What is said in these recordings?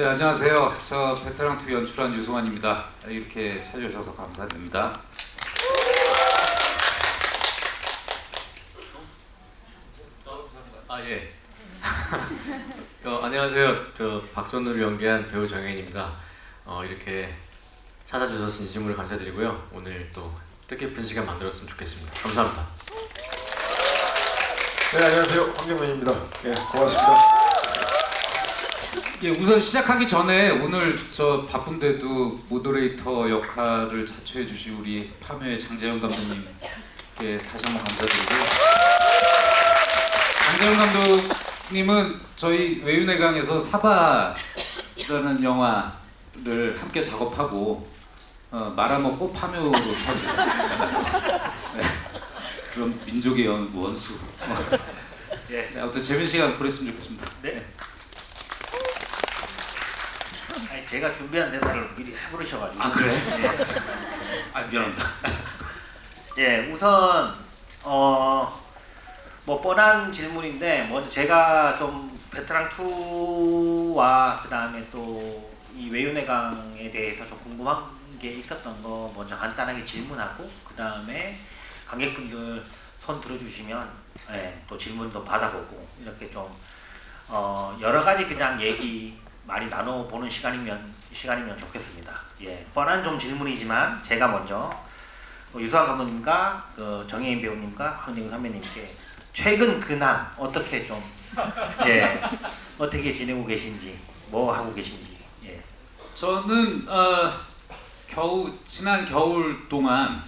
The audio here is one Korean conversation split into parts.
네, 안녕하세요. 저 베테랑2 연출한 유승환입니다. 이렇게 찾아주셔서 감사드립니다. 예. 안녕하세요. 저 박선우를 연기한 배우 정혜인입니다. 이렇게 찾아주셔서 진심으로 감사드리고요. 오늘 또 뜻깊은 시간 만들었으면 좋겠습니다. 감사합니다. 네, 안녕하세요. 황경민입니다. 예, 고맙습니다. 예, 우선 시작하기 전에 오늘 저 바쁜데도 모더레이터 역할을 자처해 주신 우리 파묘의 장재영 감독님께 다시 한번 감사드리고, 장재영 감독님은 저희 외윤의 강에서 사바라는 영화를 함께 작업하고 말아먹고 파묘로 터진 나가서 그런 민족의 원수. 예. 네, 아무튼 재밌는 시간 보냈으면 좋겠습니다. 네. 아니, 제가 준비한 대사를 미리 해버리셔가지고. 아, 그래? 예. 아, 미안합니다. 예, 우선 뭐 뻔한 질문인데 먼저 제가 좀 베테랑 2와 그 다음에 또 이 외윤의 강에 대해서 좀 궁금한 게 있었던 거 먼저 간단하게 질문하고 그 다음에 관객분들 손 들어주시면 또 질문도 받아보고 이렇게 좀 여러 가지 그냥 얘기 많이 나눠보는 시간이면 좋겠습니다. 예, 뻔한 좀 질문이지만 제가 먼저 유승환 감독님과 정혜인 배우님과 황정민 선배님께 최근 근황 어떻게 좀 어떻게 지내고 계신지 뭐 하고 계신지. 예. 저는 지난 겨울 동안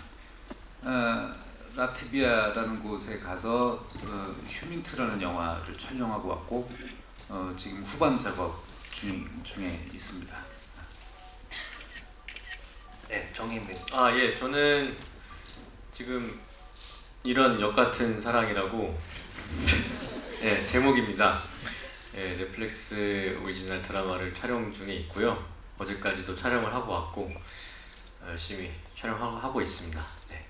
라트비아라는 곳에 가서 휴민트라는 영화를 촬영하고 왔고 지금 후반 작업 중에 있습니다. 네, 정혜인 배우. 예. 저는 지금 이런 역 같은 사랑이라고 예, 제목입니다. 예, 넷플릭스 오리지널 드라마를 촬영 중에 있고요. 어제까지도 촬영을 하고 왔고 열심히 촬영하고 있습니다. 네.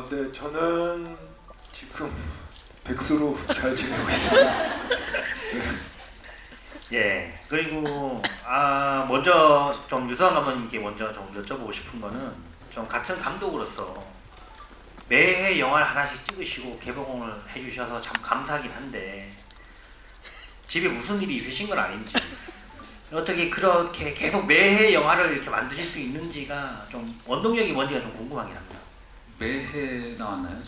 네, 저는 지금 백수로 잘 지내고 있습니다. 예. 그리고 먼저 좀 유승환 감독님께 먼저 좀 여쭤보고 싶은 거는 좀 같은 감독으로서 매해 영화를 하나씩 찍으시고 개봉을 해주셔서 참 감사하긴 한데 집에 무슨 일이 있으신 건 아닌지 어떻게 그렇게 계속 매해 영화를 이렇게 만드실 수 있는지가 좀 원동력이 뭔지가 좀 궁금하긴 합니다. 매해 나왔나요?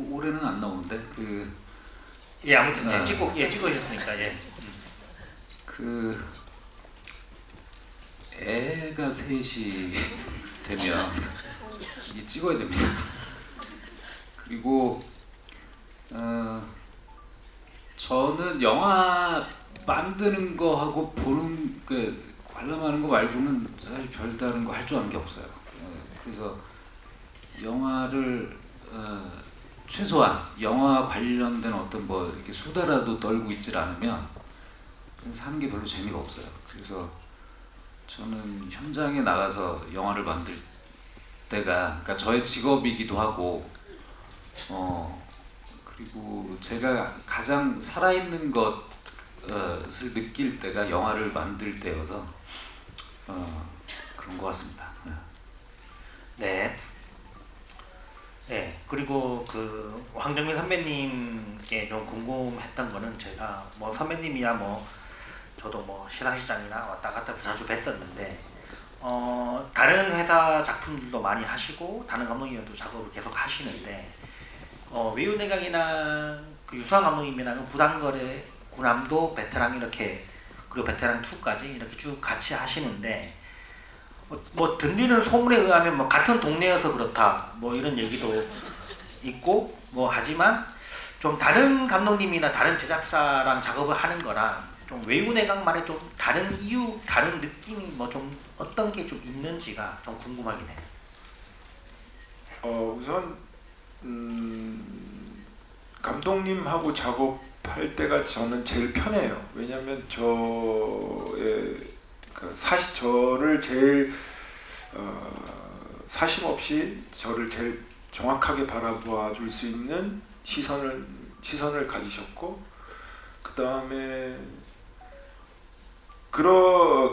올해는 안 나오는데 예, 아무튼 찍으셨으니까 예. 애가 셋이 되면 이게 찍어야 됩니다. 그리고 저는 영화 만드는 거 하고 보는 관람하는 거 말고는 사실 별다른 거 할 줄 아는 게 없어요. 그래서 영화를 최소한 영화 관련된 어떤 뭐 이렇게 수다라도 떨고 있질 않으면 사는 게 별로 재미가 없어요. 그래서 저는 현장에 나가서 영화를 만들 때가 그러니까 저의 직업이기도 하고 그리고 제가 가장 살아있는 것을 느낄 때가 영화를 만들 때여서 그런 것 같습니다. 네. 네. 그리고 황정민 선배님께 좀 궁금했던 거는 제가 뭐 선배님이야 뭐 저도 뭐 시상식장이나 왔다 갔다 자주 뵀었는데 다른 회사 작품도 많이 하시고 다른 감독님도 작업을 계속 하시는데 외윤의 강이나 유승환 감독님이랑 부당거래, 구남도, 베테랑 이렇게 그리고 베테랑 2까지 이렇게 쭉 같이 하시는데 뭐 들리는 소문에 의하면 뭐 같은 동네여서 그렇다 뭐 이런 얘기도 있고 뭐 하지만 좀 다른 감독님이나 다른 제작사랑 작업을 하는 거랑 좀 외윤의 강만의 좀 다른 이유, 다른 느낌이 뭐 좀 어떤 게 좀 있는지가 좀 궁금하긴 해요. 우선 감독님하고 작업할 때가 저는 제일 편해요. 왜냐하면 저를 제일 사심 없이 저를 제일 정확하게 바라봐 줄 수 있는 시선을 가지셨고 그 다음에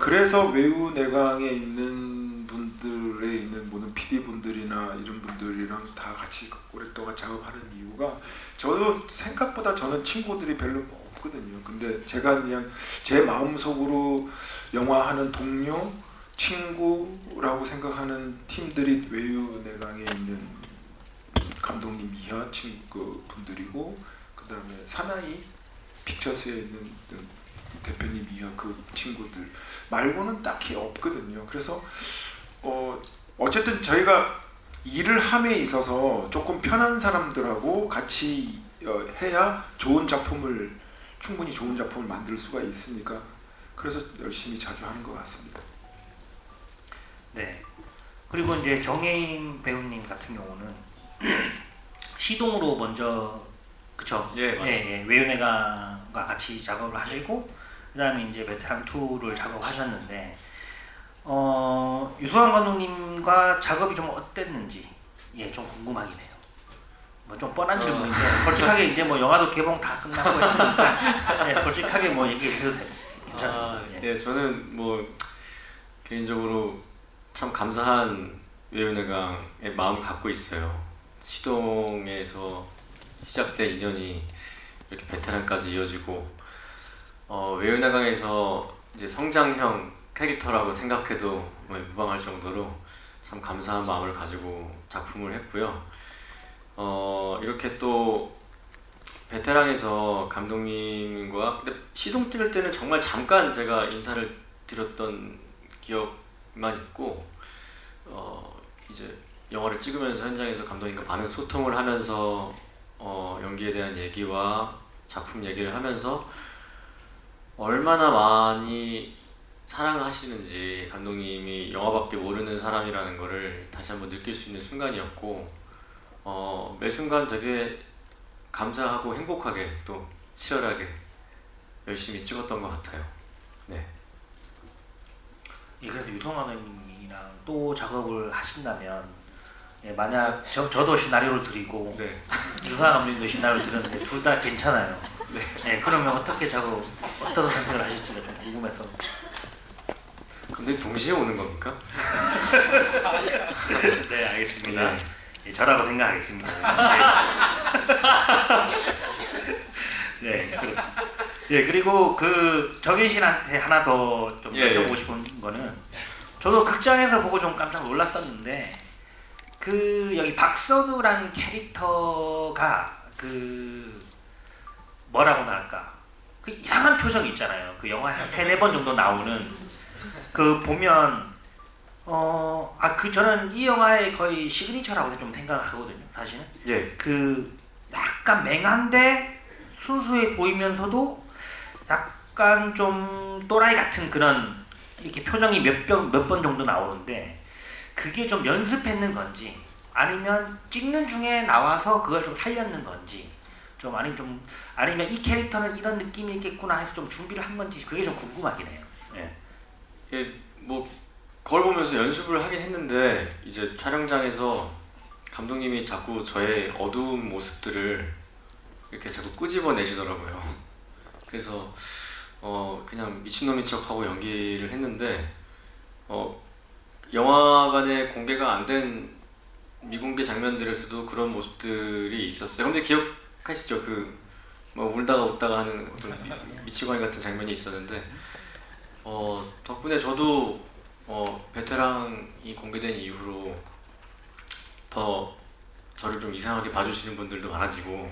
그래서 외유 내강에 있는 분들에 있는 모든 PD 분들이나 이런 분들이랑 다 같이 오랫동안 작업하는 이유가 저도 생각보다 저는 친구들이 별로 없거든요. 근데 제가 그냥 제 마음속으로 영화하는 동료, 친구라고 생각하는 팀들이 외유 내강에 있는 감독님 이하 친구 분들이고, 그 다음에 사나이 픽처스에 있는 대표님 이하 그 친구들 말고는 딱히 없거든요. 그래서 어쨌든 저희가 일을 함에 있어서 조금 편한 사람들하고 같이 해야 충분히 좋은 작품을 만들 수가 있으니까, 그래서 열심히 자주 하는 것 같습니다. 네. 그리고 이제 정혜인 배우님 같은 경우는 시동으로 먼저 그쵸? 예, 맞습니다. 예, 외연애가와 같이 작업을 하시고 그다음에 이제 베테랑 2를 작업하셨는데 유승환 감독님과 작업이 좀 어땠는지 좀 궁금하긴 해요. 뭐 좀 뻔한 질문인데 솔직하게 이제 뭐 영화도 개봉 다 끝나고 했으니까 솔직하게 뭐 얘기해 주셔도 괜찮습니다. 예, 저는 뭐 개인적으로 참 감사한 외유내강의 마음을 갖고 있어요. 시동에서 시작된 인연이 이렇게 베테랑까지 이어지고 외유내강에서 이제 성장형 캐릭터라고 생각해도 무방할 정도로 참 감사한 마음을 가지고 작품을 했고요. 이렇게 또 베테랑에서 감독님과 근데 시동 찍을 때는 정말 잠깐 제가 인사를 드렸던 기억만 있고 이제 영화를 찍으면서 현장에서 감독님과 많은 소통을 하면서 연기에 대한 얘기와 작품 얘기를 하면서 얼마나 많이 사랑하시는지 감독님이 영화밖에 모르는 사람이라는 거를 다시 한번 느낄 수 있는 순간이었고 매 순간 되게 감사하고 행복하게 또 치열하게 열심히 찍었던 것 같아요. 네. 그래서 유승환 감독님이랑 또 작업을 하신다면 만약 저도 시나리오를 드리고 네. 유승환 감독님도 시나리오를 드렸는데 둘 다 괜찮아요. 네. 그러면 어떤 선택을 하실지가 좀 궁금해서. 근데 동시에 오는 겁니까? 네, 알겠습니다. 네. 저라고 생각하겠습니다. 네. 그리고 그 정현 씨한테 하나 더 좀 여쭤보고 싶은 거는 저도 극장에서 보고 좀 깜짝 놀랐었는데 그 여기 박선우라는 캐릭터가 그 뭐라고 할까 그 이상한 표정이 있잖아요. 그 영화에 한 3-4번 정도 나오는 그 보면 저는 이 영화의 거의 시그니처라고 좀 생각하거든요. 사실은. 예. 그 약간 맹한데 순수해 보이면서도 약간 좀 또라이 같은 그런 이렇게 표정이 몇 번 정도 나오는데 그게 좀 연습했는 건지 아니면 찍는 중에 나와서 그걸 좀 살렸는 건지 아니면 이 캐릭터는 이런 느낌이 있겠구나 해서 좀 준비를 한 건지 그게 좀 궁금하긴 해요. 뭐 그걸 보면서 연습을 하긴 했는데 이제 촬영장에서 감독님이 자꾸 저의 어두운 모습들을 이렇게 자꾸 끄집어 내시더라고요. 그래서 그냥 미친놈인 척하고 연기를 했는데 영화관에 공개가 안 된 미공개 장면들에서도 그런 모습들이 있었어요. 근데 기억하시죠? 뭐 울다가 웃다가 하는 어떤 미치광이 같은 장면이 있었는데 덕분에 저도 베테랑이 공개된 이후로 더 저를 좀 이상하게 봐주시는 분들도 많아지고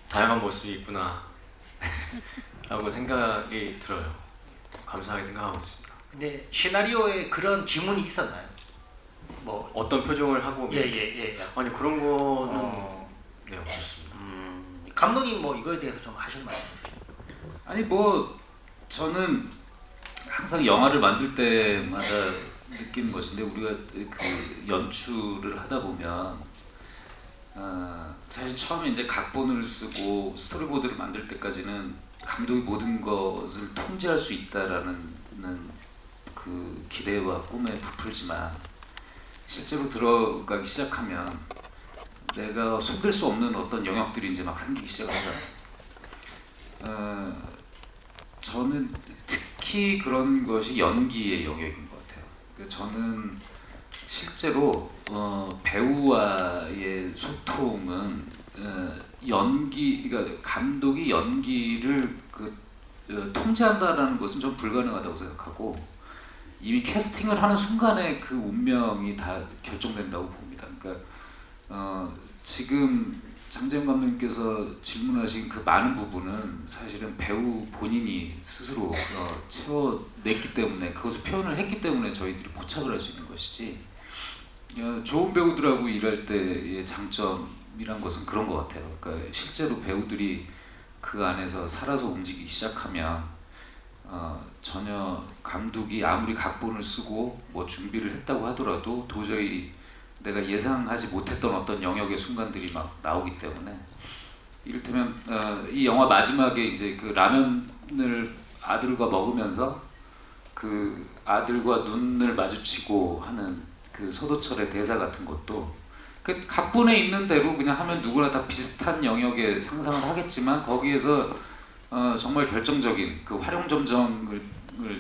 다양한 모습이 있구나 라고 생각이 들어요. 감사하게 생각하고 있습니다. 근데 시나리오에 그런 지문이 있었나요? 뭐 어떤 표정을 하고 아니 그런 거는 네 없었습니다. 감독님 뭐 이거에 대해서 좀 하실 말씀 있으세요? 아니 뭐 저는 항상 영화를 만들 때마다 느끼는 것인데 우리가 그 연출을 하다 보면 사실 처음에 이제 각본을 쓰고 스토리보드를 만들 때까지는 감독이 모든 것을 통제할 수 있다라는 그 기대와 꿈에 부풀지만 실제로 들어가기 시작하면 내가 손댈 수 없는 어떤 영역들이 이제 막 생기기 시작하잖아요. 저는 특히 특히 그런 것이 연기의 영역인 것 같아요. 그러니까 저는 실제로 배우와의 소통은 그러니까 감독이 연기를 통제한다라는 것은 좀 불가능하다고 생각하고 이미 캐스팅을 하는 순간에 그 운명이 다 결정된다고 봅니다. 그러니까 지금 장재현 감독님께서 질문하신 그 많은 부분은 사실은 배우 본인이 스스로 채워냈기 때문에 그것을 표현을 했기 때문에 저희들이 포착을 할 수 있는 것이지 좋은 배우들하고 일할 때의 장점이란 것은 그런 것 같아요. 그러니까 실제로 배우들이 그 안에서 살아서 움직이기 시작하면 전혀 감독이 아무리 각본을 쓰고 뭐 준비를 했다고 하더라도 도저히 내가 예상하지 못했던 어떤 영역의 순간들이 막 나오기 때문에 이를테면 이 영화 마지막에 이제 그 라면을 아들과 먹으면서 그 아들과 눈을 마주치고 하는 그 서도철의 대사 같은 것도 그 각본에 있는 대로 그냥 하면 누구나 다 비슷한 영역의 상상을 하겠지만 거기에서 정말 결정적인 그 활용점정을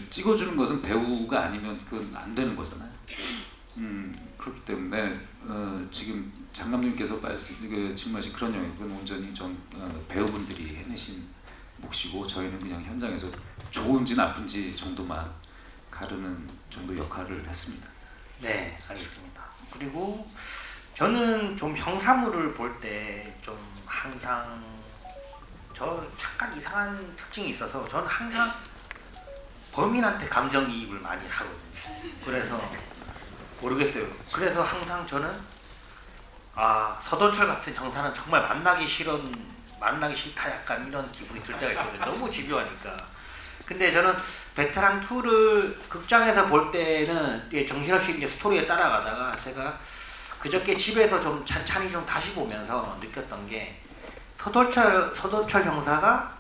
찍어주는 것은 배우가 아니면 그건 안 되는 거잖아요. 그렇기 때문에 지금 장 감독님께서 질문하신 그런 영역은 온전히 배우분들이 해내신 몫이고 저희는 그냥 현장에서 좋은지 나쁜지 정도만 가르는 정도 역할을 했습니다. 네, 알겠습니다. 그리고 저는 좀 형사물을 볼 때 좀 항상 약간 이상한 특징이 있어서 저는 항상 범인한테 감정이입을 많이 하거든요. 그래서 모르겠어요. 그래서 항상 저는 서도철 같은 형사는 정말 만나기 싫다 약간 이런 기분이 들 때가 있거든요. 너무 집요하니까. 근데 저는 베테랑 2를 극장에서 볼 때는 정신없이 이제 스토리에 따라가다가 제가 그저께 집에서 좀 찬찬히 좀 다시 보면서 느꼈던 게 서도철 형사가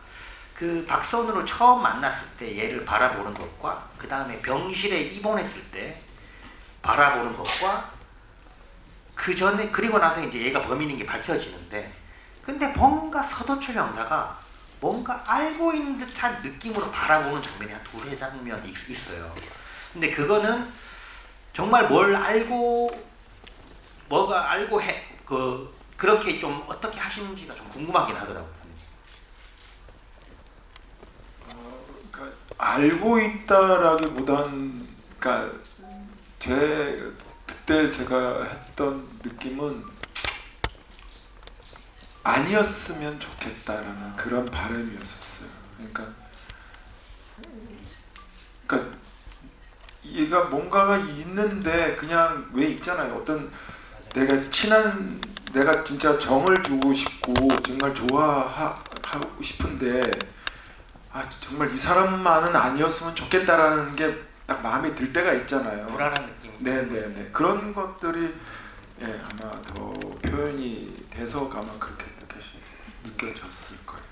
그 박선우를 처음 만났을 때 얘를 바라보는 것과 그 다음에 병실에 입원했을 때 바라보는 것과 그 전에 그리고 나서 이제 얘가 범인인 게 밝혀지는데 근데 뭔가 서도철 형사가 뭔가 알고 있는 듯한 느낌으로 바라보는 장면이 한 두세 장면 있어요. 근데 그거는 정말 뭐가 알고 그렇게 좀 어떻게 하시는지가 좀 궁금하긴 하더라고요. 그러니까 알고 있다라기보단 그러니까 그때 제가 했던 느낌은 아니었으면 좋겠다라는 그런 바람이었었어요. 그러니까 얘가 뭔가가 있는데 그냥 왜 있잖아요. 어떤 내가 진짜 정을 주고 싶고 정말 좋아하고 싶은데 정말 이 사람만은 아니었으면 좋겠다라는 게 딱 마음에 들 때가 있잖아요. 불안한 느낌. 네네네. 그런 것들이 아마 더 표현이 돼서 아마 그렇게 느껴졌을 거예요.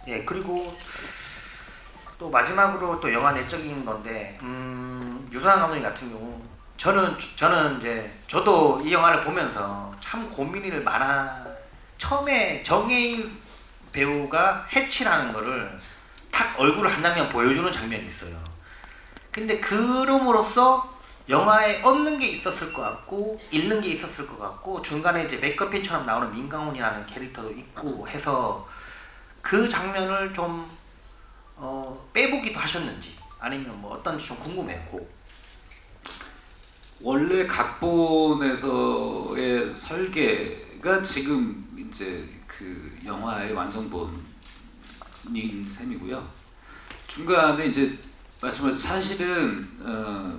예, 그리고 또 마지막으로 또 영화 내적인 건데 유승환 감독님 같은 경우 저는 이제 저도 이 영화를 보면서 참 고민을 처음에 정혜인 배우가 해치라는 거를 탁 얼굴을 한 장면 보여주는 장면이 있어요. 근데 그럼으로써 영화에 얻는 게 있었을 것 같고 잃는 게 있었을 것 같고 중간에 이제 맥커핀처럼 나오는 민강훈이라는 캐릭터도 있고 해서 그 장면을 좀 빼보기도 하셨는지 아니면 뭐 어떤지 좀 궁금했고. 원래 각본에서의 설계가 지금 이제 그 영화의 완성본인 셈이고요. 중간에 이제 말씀하신 사실은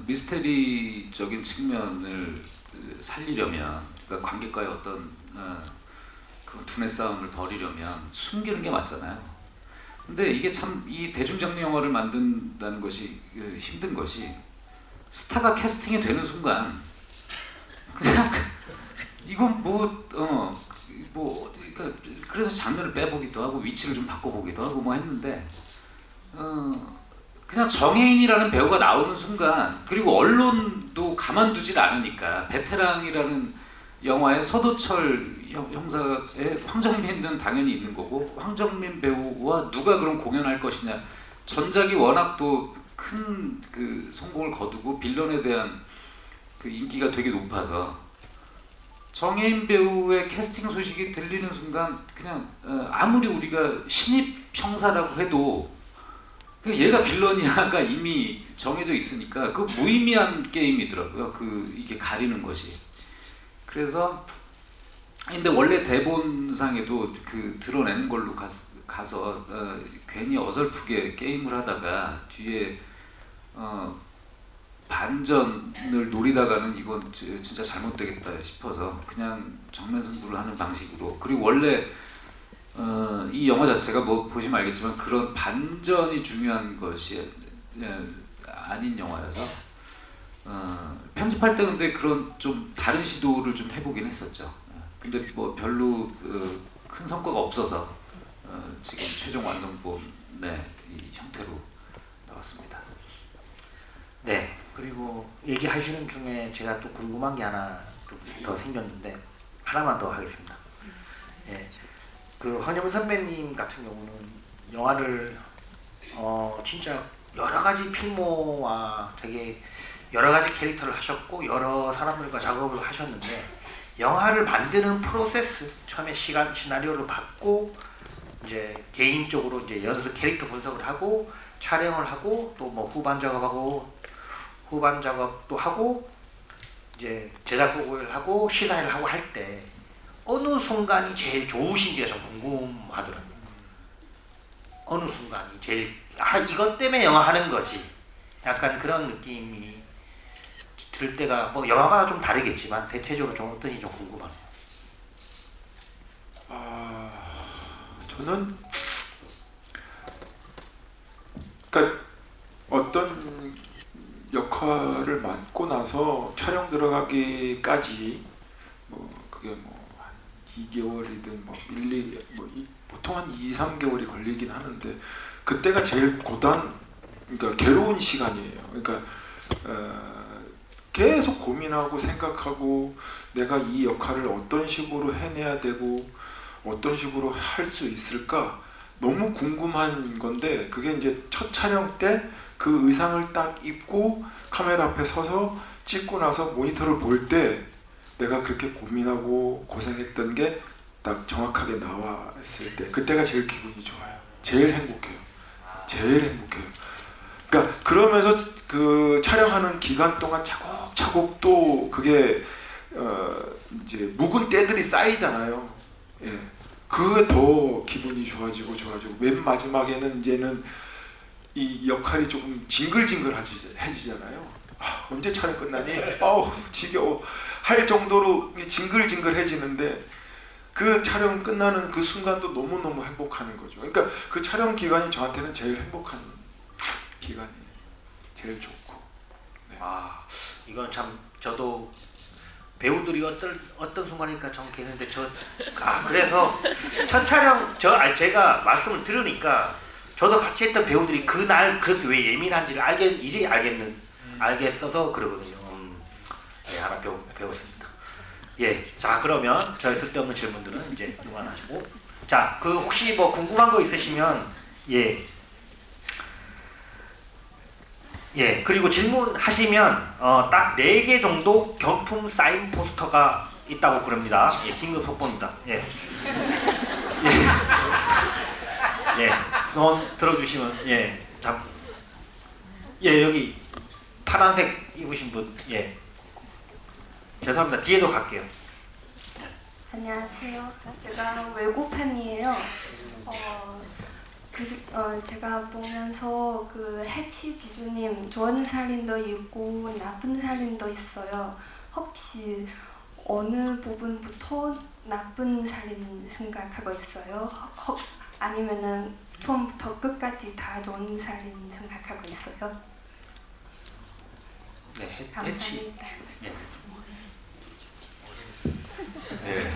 미스테리적인 측면을 살리려면 그러니까 관객과의 어떤 그 두뇌 싸움을 벌이려면 숨기는 게 맞잖아요. 근데 이게 참 이 대중장르 영화를 만든다는 것이 힘든 것이 스타가 캐스팅이 되는 순간 그냥 이건 그래서 장면을 빼보기도 하고 위치를 좀 바꿔보기도 하고 뭐 했는데 그냥 정혜인이라는 배우가 나오는 순간 그리고 언론도 가만두질 않으니까 베테랑이라는 영화에 서도철 형사의 황정민은 당연히 있는 거고 황정민 배우와 누가 그럼 공연할 것이냐 전작이 워낙 또 큰 그 성공을 거두고 빌런에 대한 그 인기가 되게 높아서 정혜인 배우의 캐스팅 소식이 들리는 순간 그냥 아무리 우리가 신입 형사라고 해도 그 얘가 빌런이야가 이미 정해져 있으니까 그 무의미한 게임이더라고요. 그 이게 가리는 것이. 그래서 근데 원래 대본상에도 그 드러내는 걸로 가서 괜히 어설프게 게임을 하다가 뒤에 반전을 노리다가는 이건 진짜 잘못되겠다 싶어서 그냥 정면 승부를 하는 방식으로. 그리고 원래 이 영화 자체가 뭐 보시면 알겠지만 그런 반전이 중요한 것이 아닌 영화여서 편집할 때 근데 그런 좀 다른 시도를 좀 해보긴 했었죠. 근데 뭐 별로 큰 성과가 없어서 지금 최종 완성본 이 형태로 나왔습니다. 네. 그리고 얘기하시는 중에 제가 또 궁금한 게 하나 좀 더 생겼는데 하나만 더 하겠습니다. 예. 그 황정민 선배님 같은 경우는 영화를 진짜 여러 가지 필모와 되게 여러 가지 캐릭터를 하셨고 여러 사람들과 작업을 하셨는데 영화를 만드는 프로세스 처음에 시나리오를 받고 이제 개인적으로 이제 연습 캐릭터 분석을 하고 촬영을 하고 또 뭐 후반 작업도 하고 이제 제작 보고를 하고 시사회를 하고 할 때 어느 순간이 제일 좋으신지가 좀 궁금하더라고요. 어느 순간이 제일 이것 때문에 영화 하는 거지. 약간 그런 느낌이 들 때가 뭐 영화마다 좀 다르겠지만 대체적으로 좀 어떤지 좀 궁금하네요. 저는 그러니까 어떤 역할을 맡고 나서 촬영 들어가기까지 뭐 그게 뭐 한 2개월이든 뭐 보통 한 2-3개월이 걸리긴 하는데 그때가 제일 그러니까 괴로운 시간이에요. 그러니까 계속 고민하고 생각하고 내가 이 역할을 어떤 식으로 해내야 되고 어떤 식으로 할 수 있을까 너무 궁금한 건데 그게 이제 첫 촬영 때 그 의상을 딱 입고 카메라 앞에 서서 찍고 나서 모니터를 볼 때 내가 그렇게 고민하고 고생했던 게 딱 정확하게 나왔을 때 그때가 제일 기분이 좋아요. 제일 행복해요. 제일 행복해요. 그러니까 그러면서 그 촬영하는 기간 동안 차곡차곡 또 그게 이제 묵은 때들이 쌓이잖아요. 예. 그게 더 기분이 좋아지고 맨 마지막에는 이제는 이 역할이 조금 징글징글해지잖아요. 언제 촬영 끝나니? 지겨워 할 정도로 징글징글해지는데 그 촬영 끝나는 그 순간도 너무너무 행복하는 거죠. 그러니까 그 촬영 기간이 저한테는 제일 행복한 기간이에요. 제일 좋고. 네. 이건 참 저도 배우들이 어떤 순간일까 정했는데 그래서 첫 촬영 제가 말씀을 들으니까 저도 같이 했던 배우들이 그날 그렇게 왜 예민한지를 이제 알겠어서 그러거든요. 네, 하나 배웠습니다. 예, 자 그러면 저희 쓸데없는 질문들은 이제 그만하시고 자 그 혹시 뭐 궁금한 거 있으시면 예 그리고 질문하시면 딱 4개 정도 경품 사인 포스터가 있다고 그럽니다. 예, 긴급 속보입니다. 예. 손 들어주시면 여기 파란색 입으신 분 죄송합니다. 뒤에도 갈게요. 안녕하세요. 제가 외국 팬이에요. 제가 보면서 그 해치 기수님 좋은 살인도 있고 나쁜 살인도 있어요. 혹시 어느 부분부터 나쁜 살인 생각하고 있어요? 아니면은 처음부터 끝까지 다 좋은 살인 생각하고 있어요? 네, 감사합니다. 네,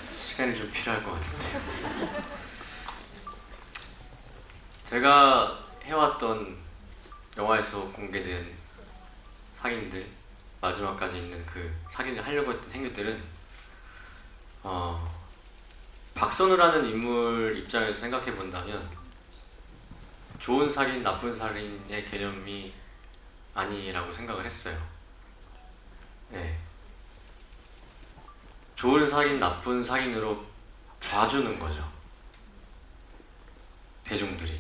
시간이 좀 필요할 것 같은데요. 제가 해왔던 영화에서 공개된 상인들 마지막까지 있는 그 상인을 하려고 했던 행위들은 박선우라는 인물 입장에서 생각해 본다면 좋은 살인, 나쁜 살인의 개념이 아니라고 생각을 했어요. 네. 좋은 살인, 나쁜 살인으로 봐주는 거죠. 대중들이.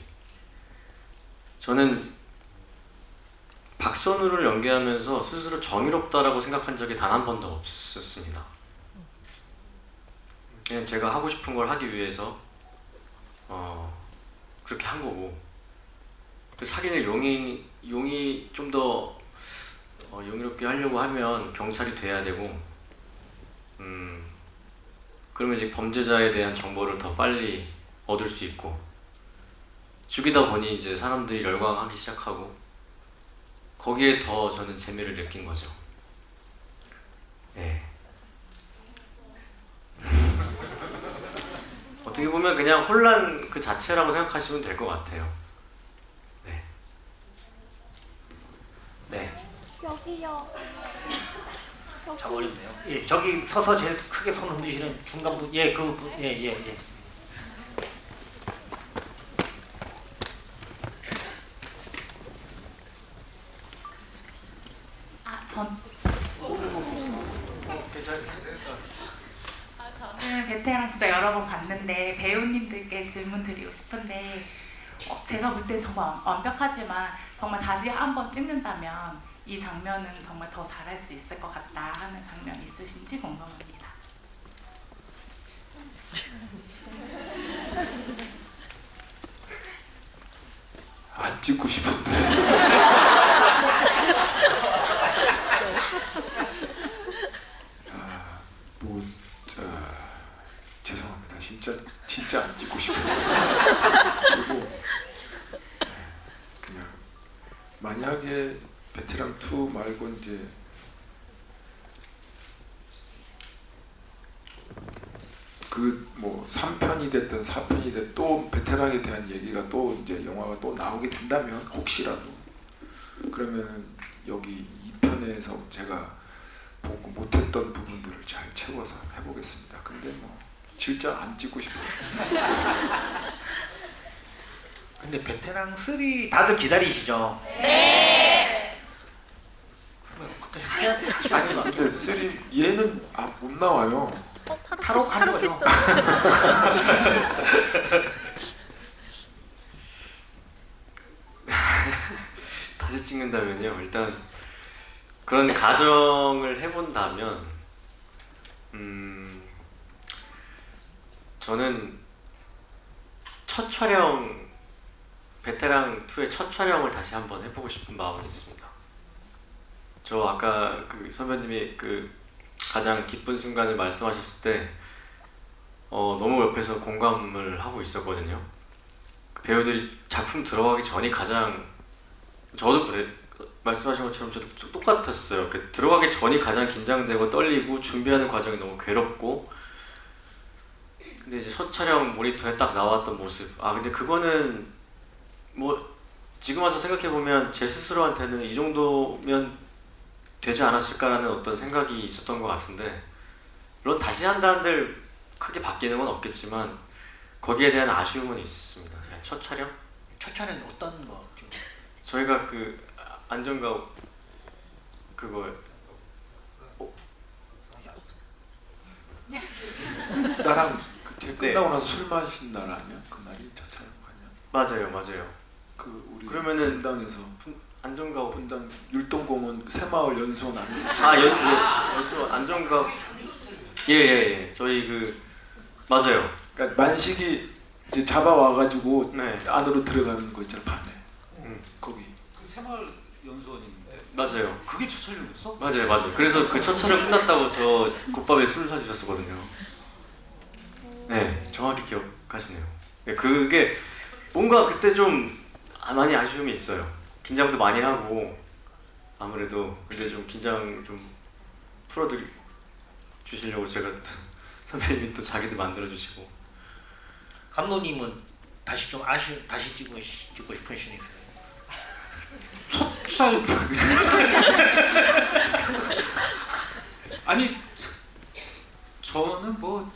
저는 박선우를 연기하면서 스스로 정의롭다라고 생각한 적이 단 한 번도 없었습니다. 그냥 제가 하고 싶은 걸 하기 위해서 그렇게 한 거고, 그 살인을 용이 좀 더 용의롭게 하려고 하면 경찰이 돼야 되고, 그러면 이제 범죄자에 대한 정보를 더 빨리 얻을 수 있고, 죽이다 보니 이제 사람들이 열광하기 시작하고, 거기에 더 저는 재미를 느낀 거죠. 네. 어떻게 보면 그냥 혼란 그 자체라고 생각하시면 될 것 같아요. 네. 네. 여기요. 참 어렵네요. 예, 저기 서서 제일 크게 손 흔드시는 중간 분, 예, 그 분, 예. 저는 베테랑 진짜 여러 번 봤는데 배우님들께 질문 드리고 싶은데, 제가 볼 때 정말 완벽하지만 정말 다시 한번 찍는다면 이 장면은 정말 더 잘할 수 있을 것 같다 하는 장면 있으신지 궁금합니다. 안 찍고 싶은데. 뭐 죄송합니다. 진짜 안 찍고 싶어요. 그리고 그냥 만약에 베테랑 2 말고 이제 그 뭐 3편이 됐든 4편이 됐든 또 베테랑에 대한 얘기가 또 이제 영화가 또 나오게 된다면, 혹시라도 그러면은 여기 2편에서 제가 보고 못했던 부분들을 잘 채워서 해보겠습니다. 근데 뭐 진짜 안 찍고 싶어요. 근데 베테랑 3 다들 기다리시죠? 네. 그러면 그때 해야 돼. 아니 근데 3 얘는 못 나와요. 탈옥하는 거죠. 다시 찍는다면요, 일단 그런 가정을 해본다면 저는 첫 촬영, 베테랑 2의 첫 촬영을 다시 한번 해보고 싶은 마음은 있습니다. 저 아까 그 선배님이 그 가장 기쁜 순간을 말씀하셨을 때 너무 옆에서 공감을 하고 있었거든요. 그 배우들이 작품 들어가기 전이 가장, 저도 그래, 말씀하신 것처럼 저도 똑같았어요. 그 들어가기 전이 가장 긴장되고 떨리고 준비하는 과정이 너무 괴롭고, 근데 이제 첫 촬영 모니터에 딱 나왔던 모습, 근데 그거는 뭐 지금 와서 생각해보면 제 스스로한테는 이 정도면 되지 않았을까라는 어떤 생각이 있었던 것 같은데, 물론 다시 한다는들 크게 바뀌는 건 없겠지만 거기에 대한 아쉬움은 있습니다. 첫 촬영? 첫 촬영 어떤 거? 저희가 그 안전가 그거 나랑 그때 네. 끝나고 나서 술 마신 날 아니야? 그날이 첫 촬영 아니야? 맞아요. 그 우리 그러면은 분당에서 안전가 분당 율동공원 새마을 연수원 안에서 연수 안전가 예. 저희 그 맞아요. 그러니까 만식이 이제 잡아와가지고 네. 안으로 들어가는 거 있잖아, 밤에. 거기. 그 새마을 연수원 있는데 맞아요. 그게 첫 촬영이었어? 맞아요. 그래서 그 첫 촬영 끝났다고 저 국밥에 술 사주셨었거든요. 네, 정확히 기억하시네요. 네, 그게 뭔가 그때 좀 많이 아쉬움이 있어요. 긴장도 많이 하고 아무래도, 근데 좀 긴장 좀 풀어주시려고 제가 선배님이 또 자기도 만들어주시고. 감독님은 다시 찍고 싶은 씬 있어요? 첫 촬영 아니 저는 뭐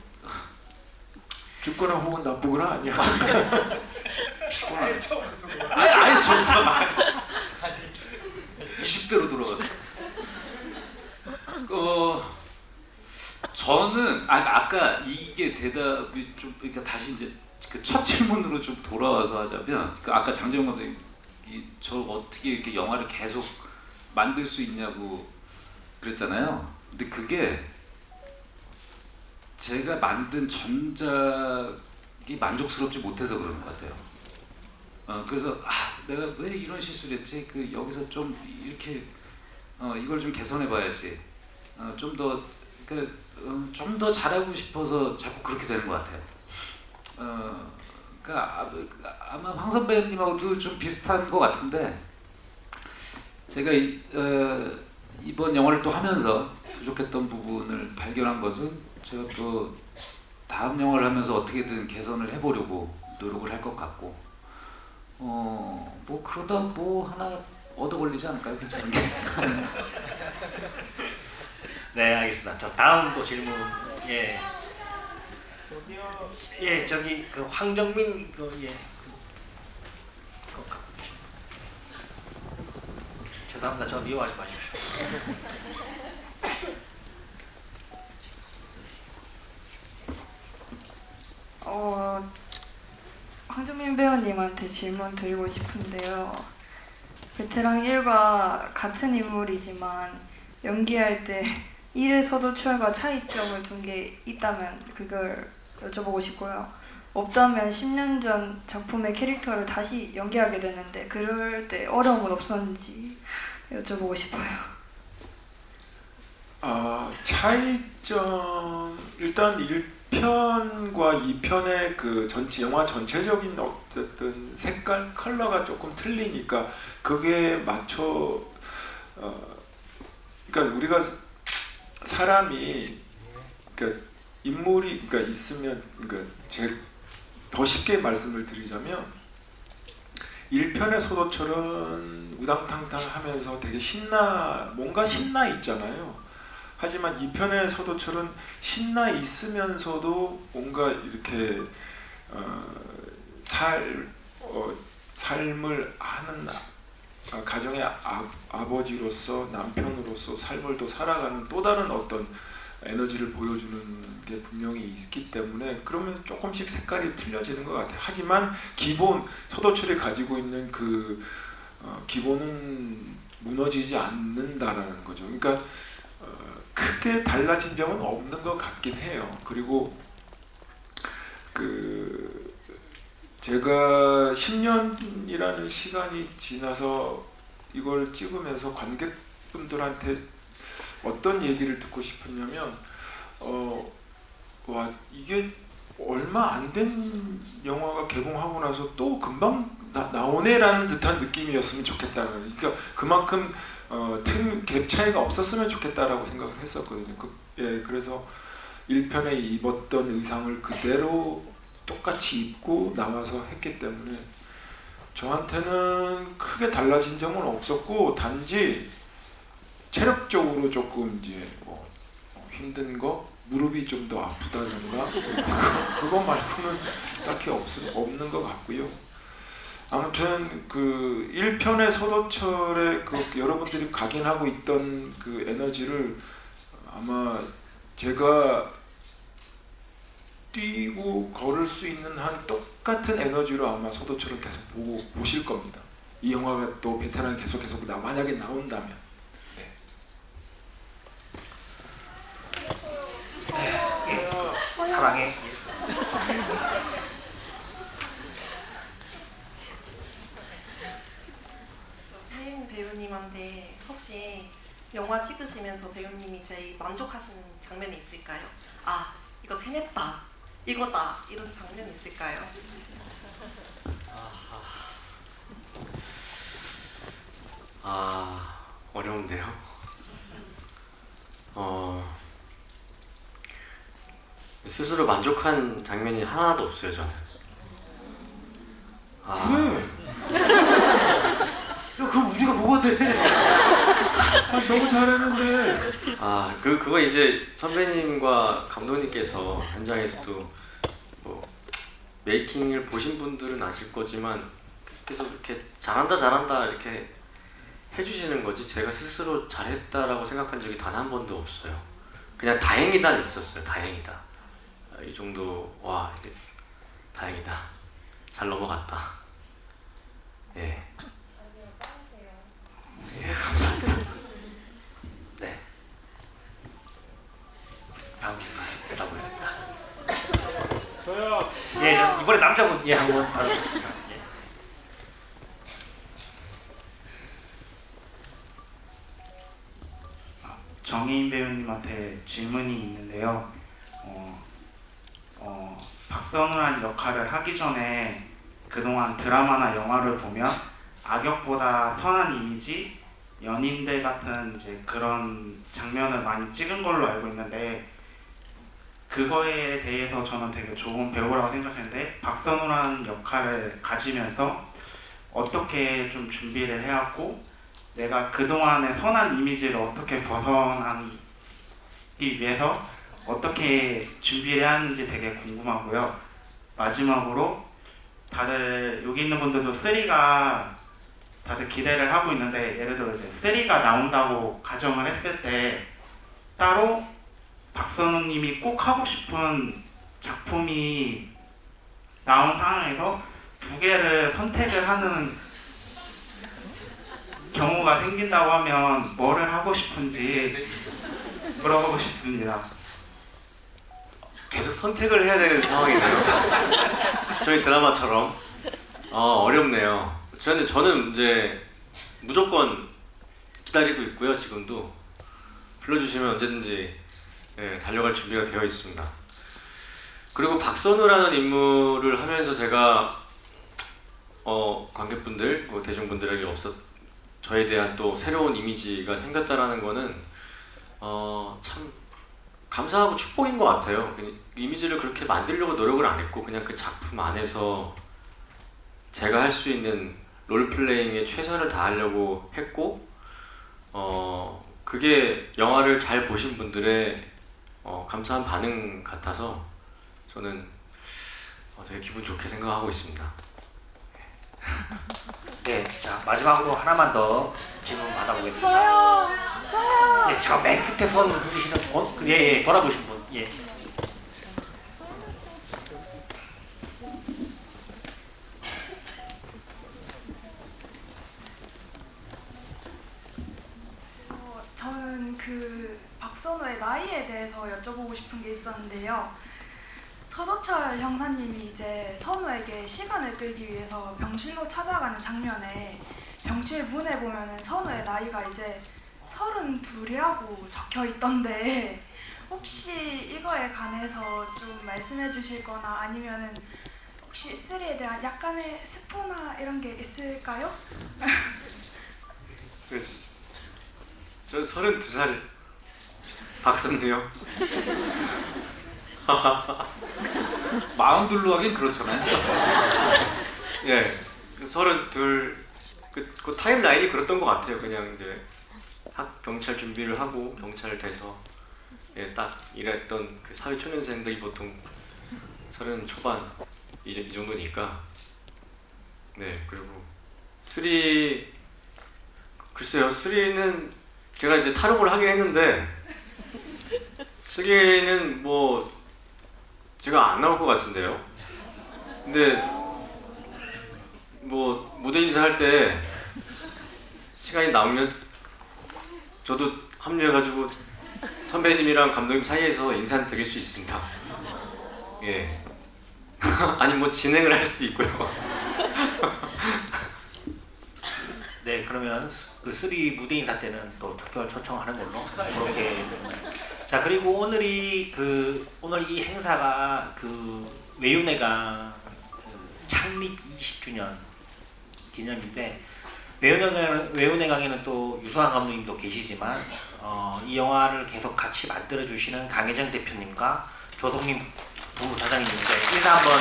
죽거나 혹은 나쁘거나 아니야. 아예 처음부터 다시 20대로 돌아가서 저는 아까 이게 대답이 좀 그러니까 다시 이제 그 첫 질문으로 좀 돌아와서 하자면 그 아까 장재영 감독이 저 어떻게 이렇게 영화를 계속 만들 수 있냐고 그랬잖아요. 근데 그게 제가 만든 전작이 만족스럽지 못해서 그런 것 같아요. 그래서 내가 왜 이런 실수를 했지? 그 여기서 좀 이렇게 이걸 좀 개선해봐야지. 좀 더 좀 더 잘하고 싶어서 자꾸 그렇게 되는 것 같아요. 그러니까 아마 황 선배님하고도 좀 비슷한 것 같은데 제가 이번 영화를 또 하면서 부족했던 부분을 발견한 것은 제가 또 다음 영화를 하면서 어떻게든 개선을 해보려고 노력을 할 것 같고 뭐 그러다 뭐 하나 얻어 걸리지 않을까요? 괜찮은 게. 네, 알겠습니다. 저 다음 또 질문. 예, 저기 그 황정민 그거 갖고 계신 분. 죄송합니다. 저 미워하지 마십시오. 황정민 배우님한테 질문 드리고 싶은데요. 베테랑 1과 같은 인물이지만 연기할 때 1의 서도철과 차이점을 둔 게 있다면 그걸 여쭤보고 싶고요. 없다면 10년 전 작품의 캐릭터를 다시 연기하게 되는데 그럴 때 어려움은 없었는지 여쭤보고 싶어요. 차이점 일단 1편과 2편의 그 영화 전체적인 어쨌든 색깔, 컬러가 조금 틀리니까 그게 맞춰 그러니까 우리가 사람이 그러니까 인물이 그러니까 있으면 그러니까 더 쉽게 말씀을 드리자면 1편의 서도철은 우당탕탕하면서 되게 뭔가 신나 있잖아요. 하지만 2편의 서도철은 신나 있으면서도 뭔가 이렇게 삶을 아는 가정의 아버지로서 남편으로서 삶을 또 살아가는 또 다른 어떤 에너지를 보여주는 게 분명히 있기 때문에 그러면 조금씩 색깔이 틀려지는 것 같아요. 하지만 기본 서도철이 가지고 있는 그 기본은 무너지지 않는다라는 거죠. 그러니까 크게 달라진 점은 없는 것 같긴 해요. 그리고 제가 10년이라는 시간이 지나서 이걸 찍으면서 관객분들한테 어떤 얘기를 듣고 싶었냐면 와 이게 얼마 안 된 영화가 개봉하고 나서 또 금방 나오네라는 듯한 느낌이었으면 좋겠다는, 그러니까 그만큼 갭 차이가 없었으면 좋겠다라고 생각을 했었거든요. 그래서 1편에 입었던 의상을 그대로 똑같이 입고 나와서 했기 때문에 저한테는 크게 달라진 점은 없었고, 단지 체력적으로 조금 이제 뭐 힘든 거, 무릎이 좀 더 아프다던가 그거 말고는 딱히 없는 것 같고요. 아무튼 그 1편의 서도철의 그 여러분들이 각인하고 있던 그 에너지를 아마 제가 뛰고 걸을 수 있는 한 똑같은 에너지로 아마 서도철은 계속 보실 겁니다. 이 영화가 또 베테랑 계속 만약에 나온다면. 사랑해. 혜인 배우님한테 혹시 영화 찍으시면서 배우님이 제일 만족하시는 장면이 있을까요? 아, 이거 해냈다, 이거다, 이런 장면이 있을까요? 어려운데요. 스스로 만족한 장면이 하나도 없어요, 저는. 왜? 야, 그럼 우리가 뭐가 돼? 너무 잘했는데. 그거 이제 선배님과 감독님께서 현장에서도 뭐 메이킹을 보신 분들은 아실 거지만 계속 이렇게 잘한다 이렇게 해주시는 거지 제가 스스로 잘했다라고 생각한 적이 단 한 번도 없어요. 그냥 다행이다 있었어요. 다행이다. 이 정도 와 이게 다행이다. 잘 넘어갔다. 예. 예, 감사합니다. 네. 다음 질문 받아보겠습니다. 저요. 예, 저 이번에 남자분 예 한번 받아보겠습니다. 예. 정혜인 배우님한테 질문이 있는데요. 박선우란 역할을 하기 전에 그동안 드라마나 영화를 보면 악역보다 선한 이미지, 연인들 같은 이제 그런 장면을 많이 찍은 걸로 알고 있는데 그거에 대해서 저는 되게 좋은 배우라고 생각했는데 박선우라는 역할을 가지면서 어떻게 좀 준비를 해왔고 내가 그동안의 선한 이미지를 어떻게 벗어나기 위해서 어떻게 준비를 하는지 되게 궁금하고요. 마지막으로 다들 여기 있는 분들도 3가 다들 기대를 하고 있는데 예를 들어 이제 3가 나온다고 가정을 했을 때 따로 박선우님이 꼭 하고 싶은 작품이 나온 상황에서 2개를 선택을 하는 경우가 생긴다고 하면 뭐를 하고 싶은지 물어보고 싶습니다. 계속 선택을 해야 되는 상황이네요. 저희 드라마처럼 어렵네요. 저는 이제 무조건 기다리고 있고요. 지금도 불러주시면 언제든지 달려갈 준비가 되어 있습니다. 그리고 박선우라는 인물을 하면서 제가 관객분들, 대중분들에게 저에 대한 또 새로운 이미지가 생겼다라는 거는 참 감사하고 축복인 것 같아요. 그 이미지를 그렇게 만들려고 노력을 안 했고 그냥 그 작품 안에서 제가 할 수 있는 롤플레잉에 최선을 다하려고 했고 그게 영화를 잘 보신 분들의 감사한 반응 같아서 저는 되게 기분 좋게 생각하고 있습니다. 네, 자 마지막으로 하나만 더 질문 받아보겠습니다. 예, 저 맨 끝에 손 흔드시는 분, 예, 돌아보신 분, 예. 저는 그 박선우의 나이에 대해서 여쭤보고 싶은 게 있었는데요. 서도철 형사님이 이제 선우에게 시간을 끌기 위해서 병실로 찾아가는 장면에 병실 문에 보면은 선우의 나이가 이제 32이라고 적혀 있던데 혹시 이거에 관해서 좀 말씀해 주실 거나 아니면은 혹시 3에 대한 약간의 스포나 이런 게 있을까요? 저 32살 박선우요. 42로 하긴 그렇잖아요. 예, 32. 그 타임라인이 그랬던 것 같아요. 그냥 이제 경찰 준비를 하고 경찰 돼서 딱 일했던 그 사회 초년생들이 보통 30 초반 이 정도니까. 네, 그리고 3 글쎄요, 3는 제가 이제 탈옥을 하긴 했는데 3는 뭐 제가 안 나올 것 같은데요. 근데 뭐 무대 인사할 때 시간이 남으면 저도 합류해가지고 선배님이랑 감독님 사이에서 인사는 드릴 수 있습니다. 예. 아니 뭐 진행을 할 수도 있고요. 네, 그러면 그 3 무대 인사 때는 또 특별 초청하는 걸로 그렇게. 자, 그리고 오늘 이 행사가 그 외유내강 창립 20주년 기념인데 외유내강에는 또 유소환 감독님도 계시지만 이 영화를 계속 같이 만들어 주시는 강혜정 대표님과 조성민 부사장님인데 인사 한번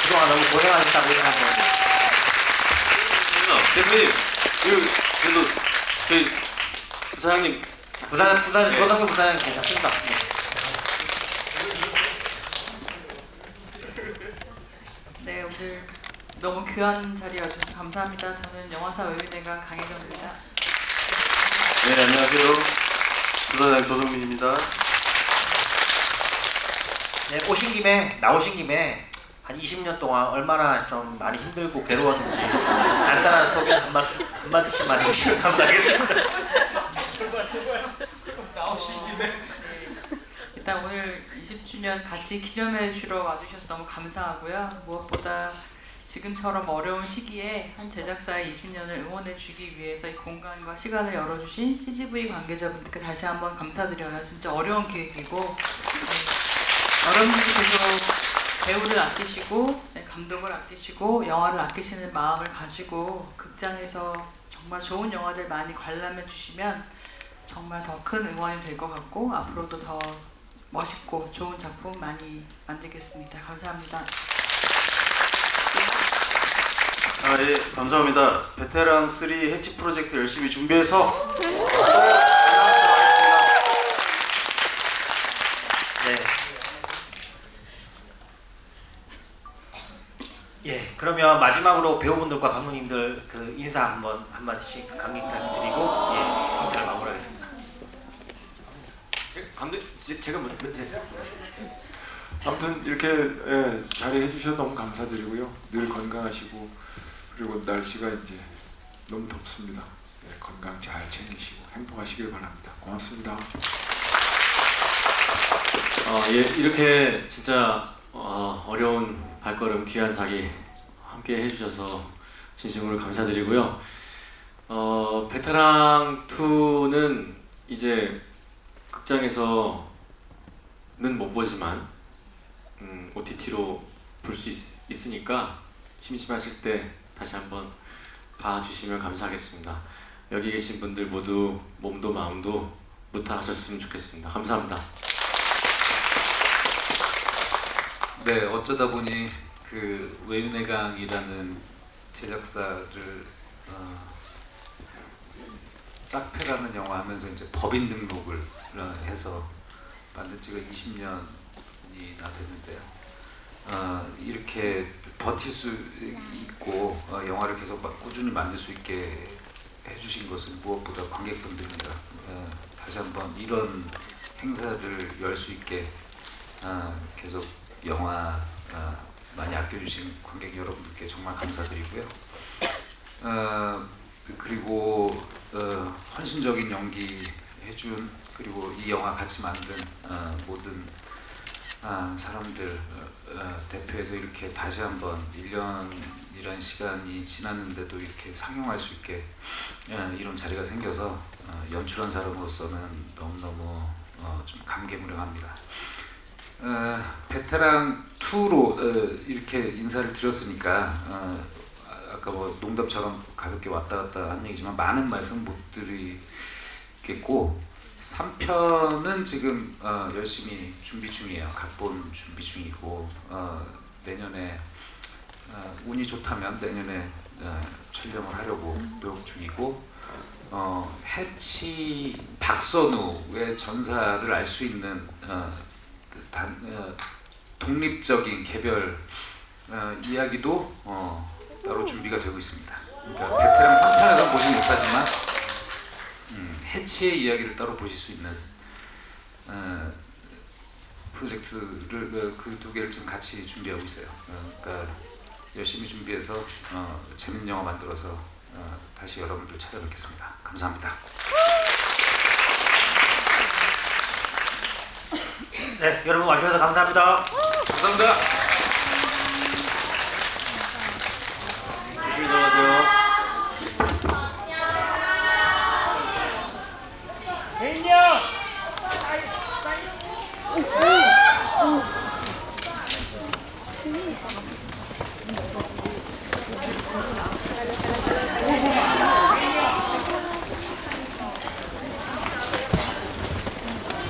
그동안 너무 고생하셨다고 인사 한번. 대표님, 그래도 저희 부사장님 조성민 부사장님 괜찮습니다. 네, 오늘 너무 귀한 자리에 와주셔서 감사합니다. 저는 영화사 외유내강 강혜정입니다. 네, 안녕하세요. 부사장 조성민입니다. 네, 나오신 김에 한 20년 동안 얼마나 좀 많이 힘들고 괴로웠는지 간단한 소개 한마디씩만 해주시면 감사하겠습니다. 나오신 김에 일단 오늘 20주년 같이 기념해 주러 와주셔서 너무 감사하고요. 무엇보다 지금처럼 어려운 시기에 한 제작사의 20년을 응원해 주기 위해서 이 공간과 시간을 열어주신 CGV 관계자분들께 다시 한번 감사드려요. 진짜 어려운 계획이고 여러분들이 계속 배우를 아끼시고 감독을 아끼시고 영화를 아끼시는 마음을 가지고 극장에서 정말 좋은 영화들 많이 관람해 주시면 정말 더 큰 응원이 될 것 같고 앞으로도 더 멋있고 좋은 작품 많이 만들겠습니다. 감사합니다. 예, 감사합니다. 베테랑 3 해치 프로젝트 열심히 준비해서 네. 예, 그러면 마지막으로 배우분들과 감독님들 그 인사 한마디씩 감독님한테 드리고 행사를 마무리하겠습니다. 제가 먼저 아무튼 이렇게 자리해 주셔서 너무 감사드리고요. 늘 건강하시고 그리고 날씨가 이제 너무 덥습니다. 건강 잘 챙기시고 행복하시길 바랍니다. 고맙습니다. 예, 이렇게 진짜 어려운 발걸음 귀한 자리 함께 해주셔서 진심으로 감사드리고요. 베테랑 2는 이제 극장에서는 못 보지만 OTT로 볼 수 있으니까 심심하실 때 다시 한번 봐주시면 감사하겠습니다. 여기 계신 분들 모두 몸도 마음도 무탈하셨으면 좋겠습니다. 감사합니다. 네, 어쩌다 보니 그 외유내강이라는 제작사를 짝패라는 영화 하면서 이제 법인 등록을 해서 만든 지가 20년이나 됐는데요. 이렇게 버틸 수 있고 영화를 계속 꾸준히 만들 수 있게 해주신 것은 무엇보다 관객분들입니다. 다시 한번 이런 행사를 열 수 있게 계속 영화 많이 아껴주신 관객 여러분들께 정말 감사드리고요. 그리고 헌신적인 연기 해준 그리고 이 영화 같이 만든 모든 사람들 대표해서 이렇게 다시 한번 1년이라는 시간이 지났는데도 이렇게 상영할 수 있게 이런 자리가 생겨서 연출한 사람으로서는 너무너무 좀 감개무량합니다. 베테랑 2로 이렇게 인사를 드렸으니까 아까 뭐 농담처럼 가볍게 왔다 갔다 한 얘기지만 많은 말씀 못 드리겠고 3편은 지금 열심히 준비 중이에요. 각본 준비 중이고 내년에 운이 좋다면 내년에 촬영을 하려고 노력 중이고 해치 박선우의 전사를 알 수 있는 독립적인 개별 이야기도 따로 준비가 되고 있습니다. 그러니까 베테랑 3편에서 보지 못하지만 해치의 이야기를 따로 보실 수 있는 프로젝트를 그 두 개를 지금 같이 준비하고 있어요. 그러니까 열심히 준비해서 재밌는 영화 만들어서 다시 여러분들 찾아뵙겠습니다. 감사합니다. 네, 여러분 와주셔서 감사합니다. 감사합니다. 조심히 들어가세요. 재밌다.